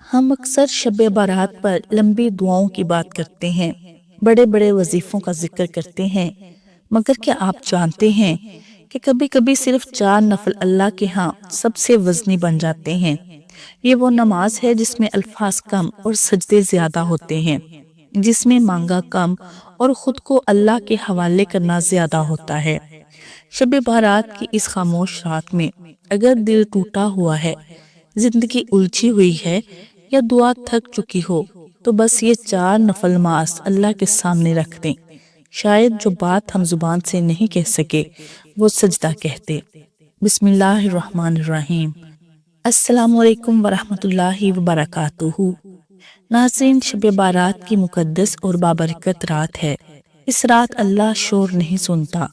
ہم اکثر شب بارات پر لمبی دعاؤں کی بات کرتے ہیں، بڑے بڑے وظیفوں کا ذکر کرتے ہیں، مگر کیا آپ جانتے ہیں کہ کبھی کبھی صرف 4 نفل اللہ کے ہاں سب سے وزنی بن جاتے ہیں؟ یہ وہ نماز ہے جس میں الفاظ کم اور سجدے زیادہ ہوتے ہیں، جس میں مانگا کم اور خود کو اللہ کے حوالے کرنا زیادہ ہوتا ہے۔ شب بارات کی اس خاموش رات میں اگر دل ٹوٹا ہوا ہے، زندگی الجھی ہوئی ہے یا دعا تھک چکی ہو، تو بس یہ 4 نفل نماز اللہ کے سامنے رکھ دیں۔ شاید جو بات ہم زبان سے نہیں کہہ سکے وہ سجدہ کہتے۔ بسم اللہ الرحمن الرحیم۔ السلام علیکم ورحمۃ اللہ وبرکاتہ۔ ناظرین، شب بارات کی مقدس اور بابرکت رات ہے۔ اس رات اللہ شور نہیں سنتا،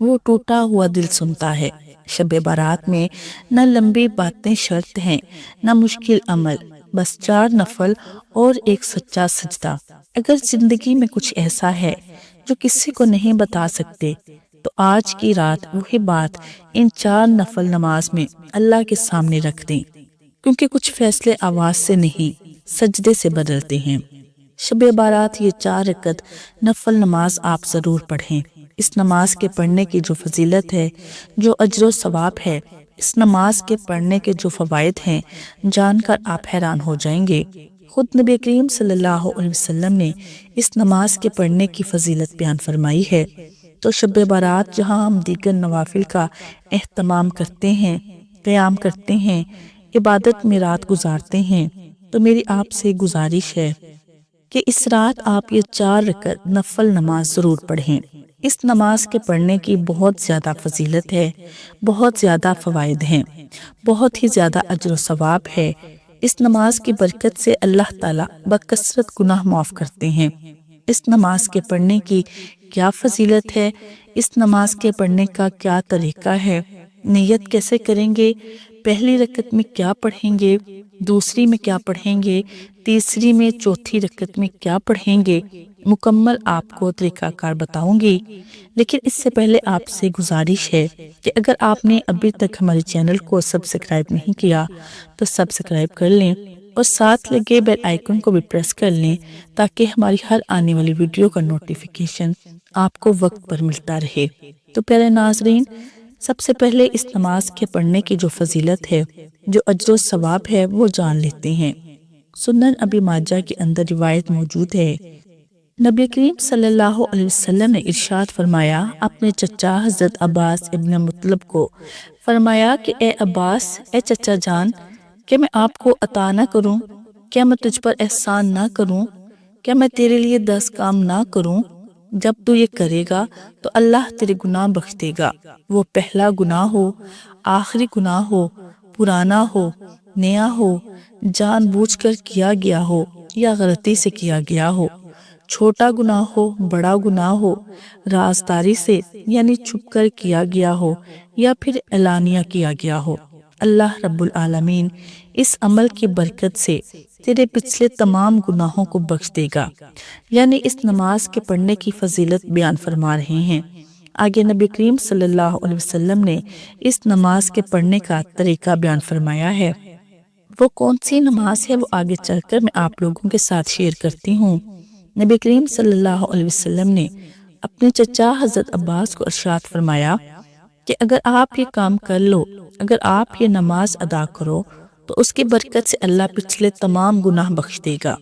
وہ ٹوٹا ہوا دل سنتا ہے۔ شب بارات میں نہ لمبی باتیں شرط ہیں، نہ مشکل عمل، بس 4 نفل اور ایک سچا سجدہ۔ اگر زندگی میں کچھ ایسا ہے جو کسی کو نہیں بتا سکتے، تو آج کی رات وہی بات ان 4 نفل نماز میں اللہ کے سامنے رکھ دیں، کیونکہ کچھ فیصلے آواز سے نہیں، سجدے سے بدلتے ہیں۔ شب بارات یہ 4 رکعت نفل نماز آپ ضرور پڑھیں۔ اس نماز کے پڑھنے کی جو فضیلت ہے، جو اجر و ثواب ہے، اس نماز کے پڑھنے کے جو فوائد ہیں، جان کر آپ حیران ہو جائیں گے۔ خود نبی کریم صلی اللہ علیہ وسلم نے اس نماز کے پڑھنے کی فضیلت بیان فرمائی ہے۔ تو شب بارات جہاں ہم دیگر نوافل کا اہتمام کرتے ہیں، قیام کرتے ہیں، عبادت میں رات گزارتے ہیں، تو میری آپ سے گزارش ہے کہ اس رات آپ یہ 4 رکعت نفل نماز ضرور پڑھیں۔ اس نماز کے پڑھنے کی بہت زیادہ فضیلت ہے، بہت زیادہ فوائد ہیں، بہت ہی زیادہ اجر و ثواب ہے۔ اس نماز کی برکت سے اللہ تعالیٰ بکثرت گناہ معاف کرتے ہیں۔ اس نماز کے پڑھنے کی کیا فضیلت ہے، اس نماز کے پڑھنے کا کیا طریقہ ہے، نیت کیسے کریں گے، پہلی رکعت میں کیا پڑھیں گے، دوسری میں کیا پڑھیں گے، تیسری میں، چوتھی رکعت میں کیا پڑھیں گے، مکمل آپ کو طریقہ کار بتاؤں گی۔ لیکن اس سے پہلے آپ سے گزارش ہے کہ اگر آپ نے ابھی تک ہمارے چینل کو سبسکرائب نہیں کیا تو سبسکرائب کر لیں اور ساتھ لگے بیل آئیکن کو بھی پریس کر لیں، تاکہ ہماری ہر آنے والی ویڈیو کا نوٹیفیکیشن آپ کو وقت پر ملتا رہے۔ تو پیارے ناظرین، سب سے پہلے اس نماز کے پڑھنے کی جو فضیلت ہے، جو اجر و ثواب ہے، وہ جان لیتے ہیں۔ سنن ابی ماجہ کے اندر روایت موجود ہے، نبی کریم صلی اللہ علیہ وسلم نے ارشاد فرمایا، اپنے چچا حضرت عباس ابن مطلب کو فرمایا کہ اے عباس، اے چچا جان، کیا میں آپ کو عطا نہ کروں؟ کیا میں تجھ پر احسان نہ کروں؟ کیا میں تیرے لیے 10 کام نہ کروں؟ جب تو یہ کرے گا تو اللہ تیرے گناہ بخش دے گا، وہ پہلا گناہ ہو، آخری گناہ ہو، پرانا ہو، نیا ہو، جان بوجھ کر کیا گیا ہو یا غلطی سے کیا گیا ہو، چھوٹا گناہ ہو، بڑا گناہ ہو، رازداری سے یعنی چھپ کر کیا گیا ہو یا پھر اعلانیہ کیا گیا ہو۔ اللہ رب العالمین اس عمل کی برکت سے تیرے پچھلے تمام گناہوں کو بخش دے گا۔ یعنی اس نماز کے پڑھنے کی فضیلت بیان فرما رہے ہیں۔ آگے نبی کریم صلی اللہ علیہ وسلم نے اس نماز کے پڑھنے کا طریقہ بیان فرمایا ہے۔ وہ کون سی نماز ہے، وہ آگے چل کر میں آپ لوگوں کے ساتھ شیئر کرتی ہوں۔ نبی کریم صلی اللہ علیہ وسلم نے اپنے چچا حضرت عباس کو ارشاد فرمایا کہ اگر آپ یہ کام کر لو، اگر آپ یہ نماز ادا کرو، تو اس کی برکت سے اللہ پچھلے تمام گناہ بخش دے گا،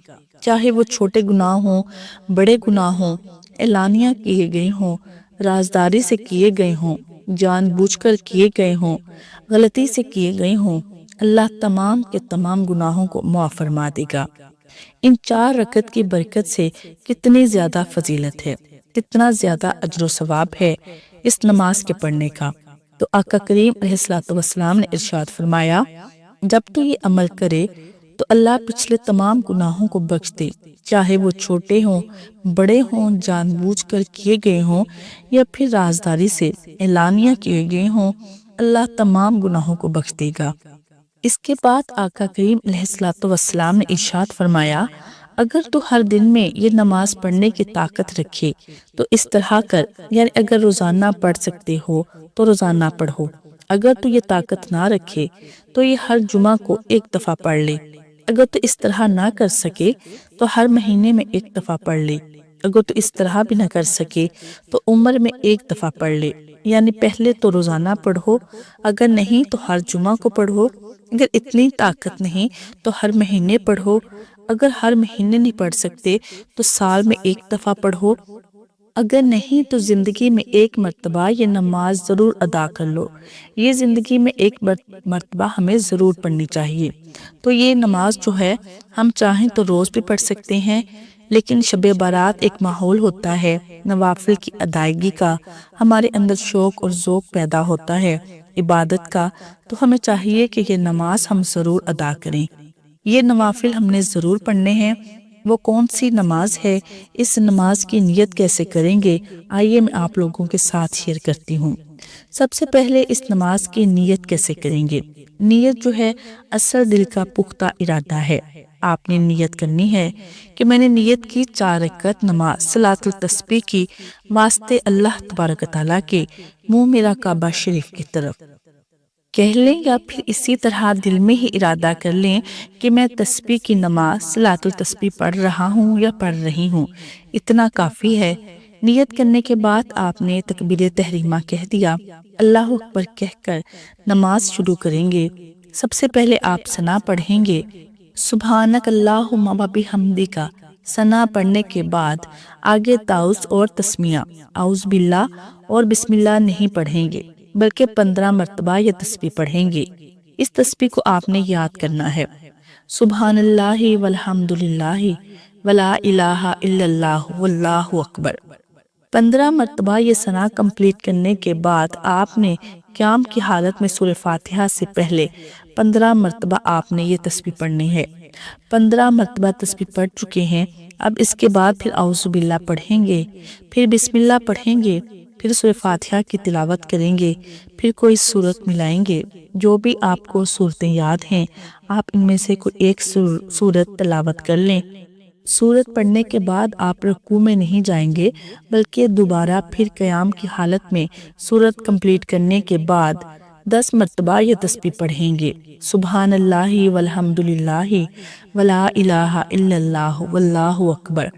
چاہے وہ چھوٹے گناہ ہوں، بڑے گناہ ہوں، اعلانیہ کیے گئے ہوں، رازداری سے کیے گئے ہوں، جان بوجھ کر کیے گئے ہوں، غلطی سے کیے گئے ہوں، اللہ تمام کے تمام گناہوں کو معاف فرما دے گا۔ ان 4 رکعت کی برکت سے کتنی زیادہ فضیلت ہے، کتنا زیادہ اجر و ثواب ہے اس نماز کے پڑھنے کا۔ تو آقا کریم علیہ الصلوۃ والسلام نے ارشاد فرمایا، جب تو یہ عمل کرے تو اللہ پچھلے تمام گناہوں کو بخش دے، چاہے وہ چھوٹے ہوں، بڑے ہوں، جان بوجھ کر کیے گئے ہوں یا پھر رازداری سے اعلانیہ کیے گئے ہوں، اللہ تمام گناہوں کو بخش دے گا۔ اس کے بعد آقا کریم علیہ الصلوۃ والسلام نے ارشاد فرمایا، اگر تو ہر دن میں یہ نماز پڑھنے کی طاقت رکھے تو اس طرح کر، یعنی اگر روزانہ پڑھ سکتے ہو تو روزانہ پڑھو، اگر تو یہ طاقت نہ رکھے تو یہ ہر جمعہ کو 1 دفعہ پڑھ لے، اگر تو اس طرح نہ کر سکے تو ہر مہینے میں ایک دفعہ پڑھ لے، اگر تو اس طرح بھی نہ کر سکے تو عمر میں ایک دفعہ پڑھ لے، یعنی پہلے تو روزانہ پڑھو، اگر نہیں تو ہر جمعہ کو پڑھو، اگر اتنی طاقت نہیں تو ہر مہینے پڑھو، اگر ہر مہینے نہیں پڑھ سکتے تو سال میں ایک دفعہ پڑھو، اگر نہیں تو زندگی میں ایک مرتبہ یہ نماز ضرور ادا کر لو۔ یہ زندگی میں ایک مرتبہ ہمیں ضرور پڑھنی چاہیے۔ تو یہ نماز جو ہے ہم چاہیں تو روز بھی پڑھ سکتے ہیں، لیکن شب بارات ایک ماحول ہوتا ہے نوافل کی ادائیگی کا، ہمارے اندر شوق اور ذوق پیدا ہوتا ہے عبادت کا، تو ہمیں چاہیے کہ یہ نماز ہم ضرور ادا کریں۔ یہ نوافل ہم نے ضرور پڑھنے ہیں۔ وہ کون سی نماز ہے، اس نماز کی نیت کیسے کریں گے، آئیے میں آپ لوگوں کے ساتھ شیئر کرتی ہوں۔ سب سے پہلے اس نماز کی نیت کیسے کریں گے؟ نیت جو ہے اصل دل کا پختہ ارادہ ہے۔ آپ نے نیت کرنی ہے کہ میں نے نیت کی 4 رکعت نماز صلاۃ التسبیح کی واسطے اللہ تبارک تعالیٰ کے منہ میرا کعبہ شریف کی طرف کہہ لیں، یا پھر اسی طرح دل میں ہی ارادہ کر لیں کہ میں تسبیح کی نماز صلاۃ التسبیح پڑھ رہا ہوں یا پڑھ رہی ہوں، اتنا کافی ہے۔ نیت کرنے کے بعد آپ نے تکبیر تحریمہ کہہ دیا، اللہ اکبر کہہ کر نماز شروع کریں گے۔ سب سے پہلے آپ ثنا پڑھیں گے، سبحانک اللہم و بحمدک۔ ثنا پڑھنے کے بعد آگے تعوذ اور تسمیہ اعوذ باللہ اور بسم اللہ نہیں پڑھیں گے، بلکہ 15 مرتبہ یہ تسبیح پڑھیں گے۔ اس تسبیح کو آپ نے یاد کرنا ہے، سبحان اللہ والحمد للہ ولا الہ الا اللہ واللہ اکبر۔ 15 مرتبہ یہ ثنا کمپلیٹ کرنے کے بعد آپ نے قیام کی حالت میں سورہ فاتحہ سے پہلے 15 مرتبہ آپ نے یہ تسبیح پڑھنی ہے۔ 15 مرتبہ تسبیح پڑھ چکے ہیں، اب اس کے بعد پھر اعوذ باللہ پڑھیں گے، پھر بسم اللہ پڑھیں گے، پھر سورہ فاتحہ کی تلاوت کریں گے، پھر کوئی سورت ملائیں گے، جو بھی آپ کو سورتیں یاد ہیں آپ ان میں سے کوئی ایک سورت تلاوت کر لیں۔ سورت پڑھنے کے بعد آپ رکوع میں نہیں جائیں گے، بلکہ دوبارہ پھر قیام کی حالت میں سورت کمپلیٹ کرنے کے بعد 10 مرتبہ یہ تسبیح پڑھیں گے، سبحان اللہ والحمد للہ ولا الہ الا اللہ واللہ اکبر۔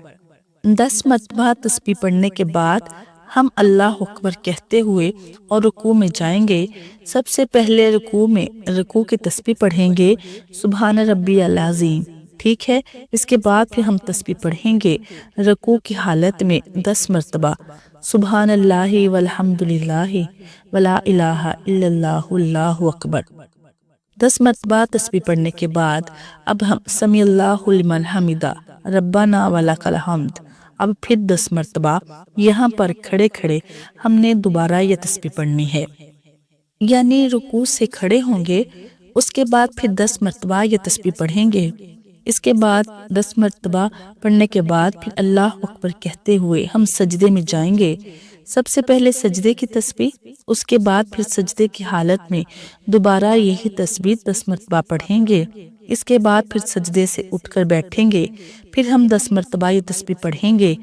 10 مرتبہ تسبیح پڑھنے کے بعد ہم اللہ اکبر کہتے ہوئے اور رکوع میں جائیں گے۔ سب سے پہلے رکوع کی تسبیح پڑھیں گے، سبحان ربی العظیم، ٹھیک ہے۔ اس کے بعد پھر ہم تسبیح پڑھیں گے رکوع کی حالت میں 10 مرتبہ، سبحان اللہ والحمد للہ ولا الہ الا اللہ واللہ اکبر۔ 10 مرتبہ تسبیح پڑھنے کے بعد اب ہم سمیع اللہ لمن حمدہ ربنا ولک الحمد، اب پھر 10 مرتبہ یہاں پر کھڑے کھڑے ہم نے دوبارہ یہ تسبیح پڑھنی ہے، یعنی رکوع سے کھڑے ہوں گے، اس کے بعد پھر 10 مرتبہ یہ تسبیح پڑھیں گے۔ اس کے بعد 10 مرتبہ پڑھنے کے بعد پھر اللہ اکبر کہتے ہوئے ہم سجدے میں جائیں گے۔ سب سے پہلے سجدے کی تسبیح، اس کے بعد پھر سجدے کی حالت میں دوبارہ یہی تسبیح 10 مرتبہ پڑھیں گے۔ اس کے بعد پھر سجدے سے اٹھ کر بیٹھیں گے، پھر ہم 10 مرتبہ یہ تسبیح پڑھیں گے،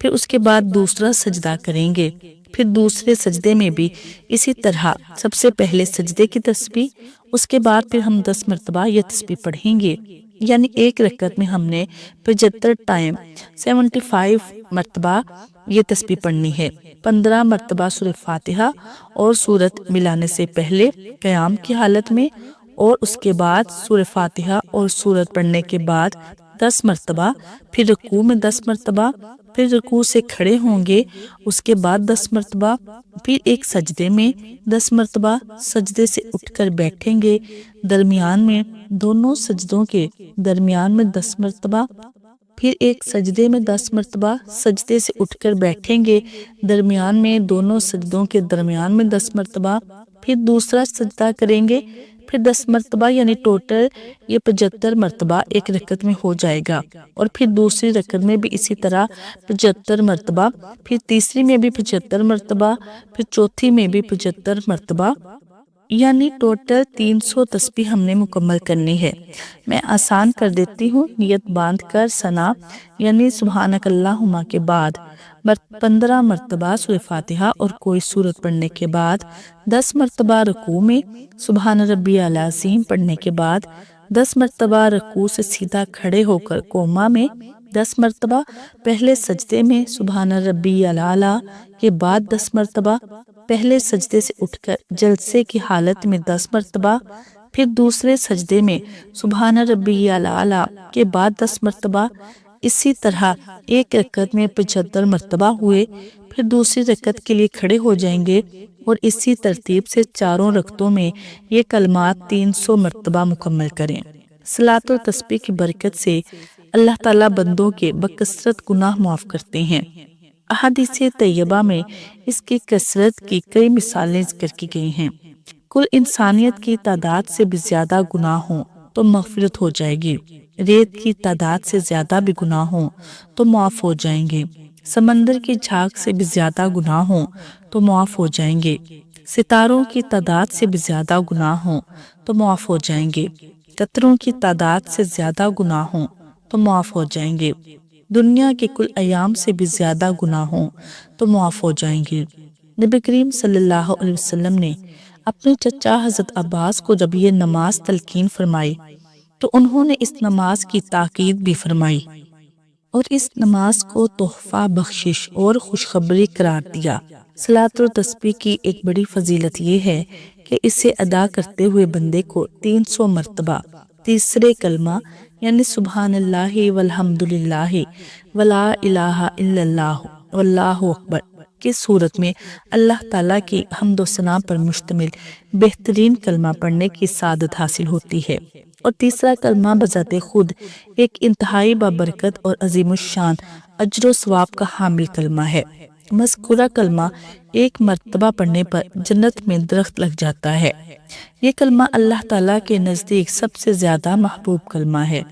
پھر اس کے بعد دوسرا سجدہ کریں گے، پھر دوسرے سجدے میں بھی اسی طرح سب سے پہلے سجدے کی تسبیح، اس کے بعد پھر ہم 10 مرتبہ یہ تسبیح پڑھیں گے، یعنی ایک رکعت میں ہم نے 75 ٹائم 75 مرتبہ یہ تسبیح پڑھنی ہے۔ 15 مرتبہ سورہ فاتحہ اور سورت ملانے سے پہلے قیام کی حالت میں، اور اس کے بعد سورہ فاتحہ اور سورت پڑھنے کے بعد 10 مرتبہ، پھر رکوع میں 10 مرتبہ، پھر رکوع سے کھڑے ہوں گے، اس کے بعد 10 مرتبہ، پھر ایک سجدے میں 10 مرتبہ، سجدے سے اٹھ کر بیٹھیں گے، درمیان میں دونوں سجدوں کے درمیان میں 10 مرتبہ، پھر ایک سجدے میں 10 مرتبہ، سجدے سے اٹھ کر بیٹھیں گے، درمیان میں دونوں سجدوں کے درمیان میں 10 مرتبہ، پھر دوسرا سجدہ کریں گے، پھر 10 مرتبہ، یعنی ٹوٹل یہ 75 مرتبہ ایک رکعت میں ہو جائے گا، اور پھر دوسری رکعت میں بھی اسی طرح 75 مرتبہ، پھر تیسری میں بھی 75 مرتبہ، پھر چوتھی میں بھی 75 مرتبہ، یعنی ٹوٹل 300 تسبیح ہم نے مکمل کرنی ہے۔ میں آسان کر دیتی ہوں، نیت باندھ کر ثنا یعنی سبحانک اللہم کے بعد 15 مرتبہ سورہ فاتحہ اور کوئی سورت پڑھنے کے بعد 10 مرتبہ رکوع میں سبحان ربی العظیم پڑھنے کے بعد 10 مرتبہ رکوع سے سیدھا کھڑے ہو کر قوما میں، 10 مرتبہ پہلے سجدے میں سبحان ربی الاعلیٰ کے بعد 10 مرتبہ، پہلے سجدے سے اٹھ کر جلسے کی حالت میں 10 مرتبہ، پھر دوسرے سجدے میں سبحان ربی الاعلیٰ کے بعد 10 مرتبہ، اسی طرح ایک رکعت میں 75 مرتبہ ہوئے، پھر دوسری رکعت کے لیے کھڑے ہو جائیں گے اور اسی ترتیب سے چاروں رکعتوں میں یہ کلمات 300 مرتبہ مکمل کریں۔ صلاۃ و تسبیح کی برکت سے اللہ تعالیٰ بندوں کے بکثرت گناہ معاف کرتے ہیں۔ احادیث طیبہ میں اس کی کثرت کی کئی مثالیں ذکر کی گئی ہیں۔ کل انسانیت کی تعداد سے بھی زیادہ گناہ ہوں تو مغفرت ہو جائے گی، ریت کی تعداد سے زیادہ بھی گناہ ہوں تو معاف ہو جائیں گے، سمندر کی جھاگ سے بھی زیادہ گناہ ہوں تو معاف ہو جائیں گے، ستاروں کی تعداد سے بھی زیادہ گناہ ہوں تو معاف ہو جائیں گے، قطروں کی تعداد سے زیادہ گناہ ہوں تو معاف ہو جائیں گے، دنیا کے کل ایام سے بھی زیادہ گناہ ہوں تو معاف ہو جائیں گے۔ نبی کریم صلی اللہ علیہ وسلم نے اپنے چچا حضرت عباس کو جب یہ نماز تلقین فرمائی تو انہوں نے اس نماز کی تاکید بھی فرمائی اور اس نماز کو تحفہ، بخشش اور خوشخبری قرار دیا۔ صلاۃ و تسبیح کی ایک بڑی فضیلت یہ ہے کہ اسے ادا کرتے ہوئے بندے کو 300 مرتبہ تیسرے کلمہ یعنی سبحان اللہ والحمد للہ ولا الہ الا اللہ واللہ اکبر کی صورت میں اللہ تعالیٰ کی حمد و ثنا پر مشتمل بہترین کلمہ پڑھنے کی سعادت حاصل ہوتی ہے، اور تیسرا کلمہ بذات خود ایک انتہائی بابرکت اور عظیم الشان اجر و ثواب کا حامل کلمہ ہے۔ مذکورہ کلمہ ایک مرتبہ پڑھنے پر جنت میں درخت لگ جاتا ہے۔ یہ کلمہ اللہ تعالیٰ کے نزدیک سب سے زیادہ محبوب کلمہ ہے۔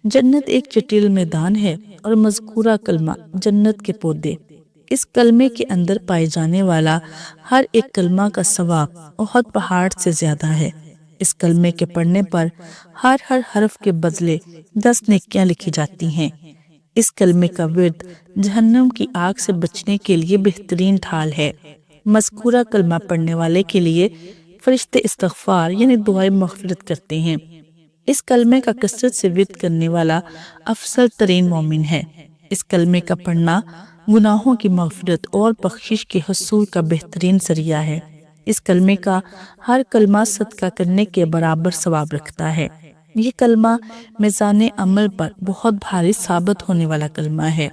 جنت ایک جٹیل میدان ہے اور مذکورہ کلمہ جنت کے پودے۔ اس کلمے کے اندر پائے جانے والا ہر ایک کلمہ کا ثواب احد پہاڑ سے زیادہ ہے۔ اس کلمے کے پڑھنے پر ہر حرف کے بدلے 10 نیکیاں لکھی جاتی ہیں۔ اس کلمے کا ورد جہنم کی آگ سے بچنے کے لیے بہترین ڈھال ہے۔ مذکورہ کلمہ پڑھنے والے کے لیے فرشتے استغفار یعنی دعائے مغفرت کرتے ہیں۔ اس کلمے کا کثرت سے ورد کرنے والا افضل ترین مومن ہے۔ اس کلمے کا پڑھنا گناہوں کی مغفرت اور بخشش کے حصول کا بہترین ذریعہ ہے۔ اس کلمے کا ہر کلمہ صدقہ کرنے کے برابر ثواب رکھتا ہے۔ یہ کلمہ میزان عمل پر بہت بھاری ثابت ہونے والا کلمہ ہے۔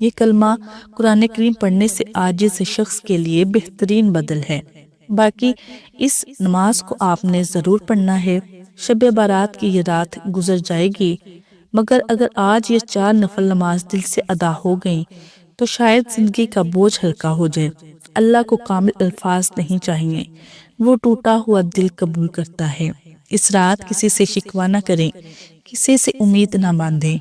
یہ کلمہ قرآن کریم پڑھنے سے عاجز شخص کے لیے بہترین بدل ہے۔ باقی اس نماز کو آپ نے ضرور پڑھنا ہے۔ شب بارات کی یہ رات گزر جائے گی، مگر اگر آج یہ 4 نفل نماز دل سے ادا ہو گئیں تو شاید زندگی کا بوجھ ہلکا ہو جائے۔ اللہ کو کامل الفاظ نہیں چاہیے، وہ ٹوٹا ہوا دل قبول کرتا ہے۔ اس رات کسی سے شکوہ نہ کریں، کسی سے امید نہ باندھیں،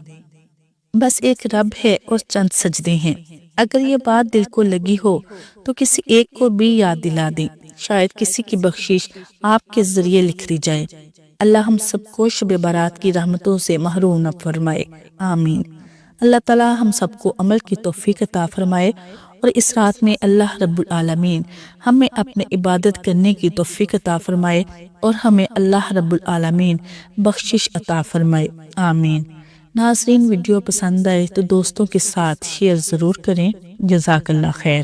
بس ایک رب ہے اور چند سجدے ہیں۔ اگر یہ بات دل کو لگی ہو تو کسی ایک کو بھی یاد دلا دیں، شاید کسی کی بخشش آپ کے ذریعے لکھ دی جائے۔ اللہ ہم سب کو شب بارات کی رحمتوں سے محروم نہ فرمائے، آمین۔ اللہ تعالیٰ ہم سب کو عمل کی توفیق عطا فرمائے، اور اس رات میں اللہ رب العالمین ہمیں اپنے عبادت کرنے کی توفیق عطا فرمائے اور ہمیں اللہ رب العالمین بخشش عطا فرمائے، آمین۔ ناظرین، ویڈیو پسند آئے تو دوستوں کے ساتھ شیئر ضرور کریں۔ جزاک اللہ خیر۔